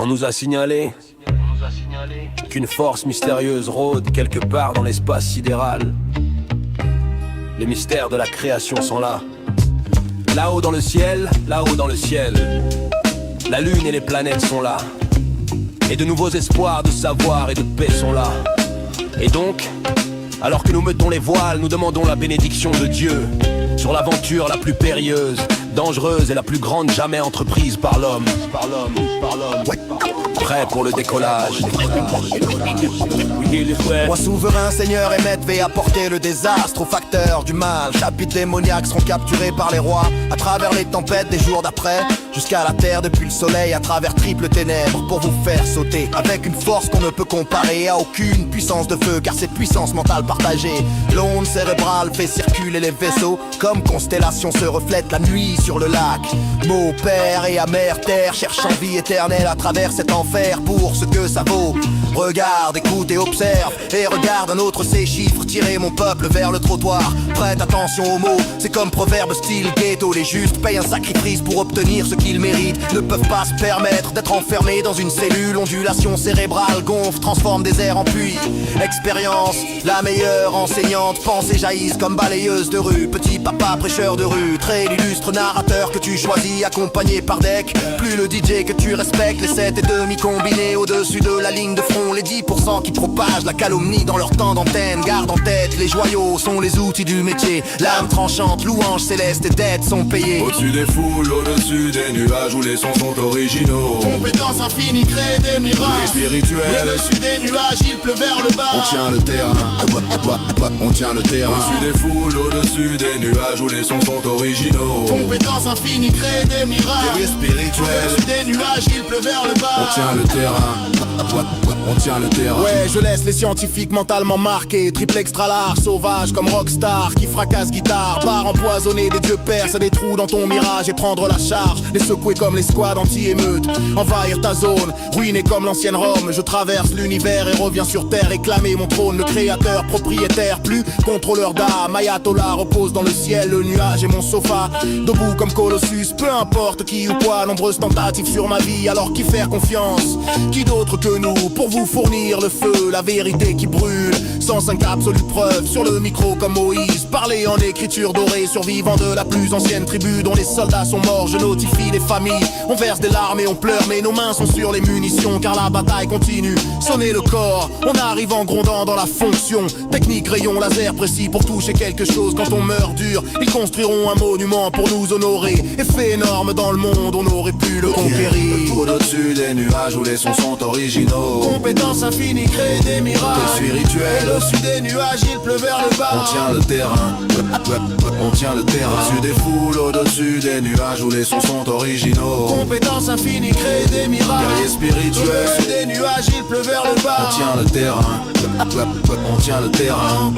On nous a signalé qu'une force mystérieuse rôde quelque part dans l'espace sidéral. Les mystères de la création sont là. Là-haut dans le ciel, là-haut dans le ciel. La lune et les planètes sont là. Et de nouveaux espoirs de savoir et de paix sont là. Et donc, alors que nous mettons les voiles, nous demandons la bénédiction de Dieu sur l'aventure la plus périlleuse, dangereuse et la plus grande jamais entreprise par l'homme. Prêt pour le décollage. Moi souverain, seigneur et maître, vais apporter le désastre aux facteurs du mal. Chapitres démoniaques seront capturés par les rois à travers les tempêtes des jours d'après, jusqu'à la terre depuis le soleil, à travers triple ténèbres pour vous faire sauter avec une force qu'on ne peut comparer à aucune puissance de feu, car c'est puissance mentale partagée. L'onde cérébrale fait circuler les vaisseaux comme constellation se reflète la nuit sur le lac. Mots père et amère terre cherchant vie éternelle à travers cet enfer pour ce que ça vaut. Regarde, écoute et observe, et regarde un autre ces chiffres tirer mon peuple vers le trottoir. Prête attention aux mots, c'est comme proverbe style ghetto. Les justes payent un sacrifice pour obtenir ce qu'ils méritent, ne peuvent pas se permettre d'être enfermés dans une cellule. Ondulation cérébrale gonfle, transforme des airs en puits. Expérience, la meilleure enseignante, pensées jaillissent comme balayeuses de rue. Petit papa prêcheur de rue, trait l'illustre narrateur que tu choisis, accompagné par deck. Plus le DJ que tu respectes, les 7 et demi combinés au-dessus de la ligne de front. Les 10% qui propagent la calomnie dans leur temps d'antenne. Garde en tête, les joyaux sont les outils du métier. L'âme tranchante, louange céleste et dettes sont payées. Au-dessus des foules, au-dessus des nuages où les sons sont originaux. Compétence infinie crée des miracles. Spirituel. Au-dessus des nuages, il pleut vers le bas. On tient le terrain. On tient le terrain. Au-dessus des foules, au-dessus des nuages où les sons sont originaux. Compétence infinie crée des miracles. Spirituel. Au-dessus des nuages, il pleut vers le bas. On tient le terrain. On tient le terrain. Ouais, je laisse les scientifiques mentalement marqués. Triple extra large, sauvage comme rockstar qui fracasse guitare. Barre empoisonnée des dieux perses à des trous dans ton mirage et prendre la charge. Les secouer comme les squads anti-émeutes. Envahir ta zone, ruiner comme l'ancienne Rome. Je traverse l'univers et reviens sur terre réclamer mon trône. Le créateur, propriétaire, plus contrôleur d'âme. Ayatollah repose dans le ciel, le nuage est mon sofa. Debout comme Colossus, peu importe qui ou quoi. Nombreuses tentatives sur ma vie, alors qui faire confiance? Qui d'autre que nous pour vous fournir le feu, la vérité qui brûle, sans 5 absolue preuve sur le micro comme Moïse. Parler en écriture dorée, survivant de la plus ancienne tribu dont les soldats sont morts. Je notifie les familles, on verse des larmes et on pleure, mais nos mains sont sur les munitions car la bataille continue. Sonner le corps, on arrive en grondant dans la fonction. Technique rayon laser précis pour toucher quelque chose quand on meurt dur. Ils construiront un monument pour nous honorer. Effet énorme dans le monde, on aurait pu le conquérir. Au-dessus des nuages où les sons sont originaux. Compétence infinie crée des miracles. Spirituel. Au-dessus des nuages, il pleut vers le bas. On tient le terrain. On tient le terrain. Au-dessus des foules, au-dessus des nuages où les sons sont originaux. Compétence infinie crée des miracles. Guerrier spirituel. Au-dessus des nuages, il pleut vers le bas. On tient le terrain. On tient le terrain.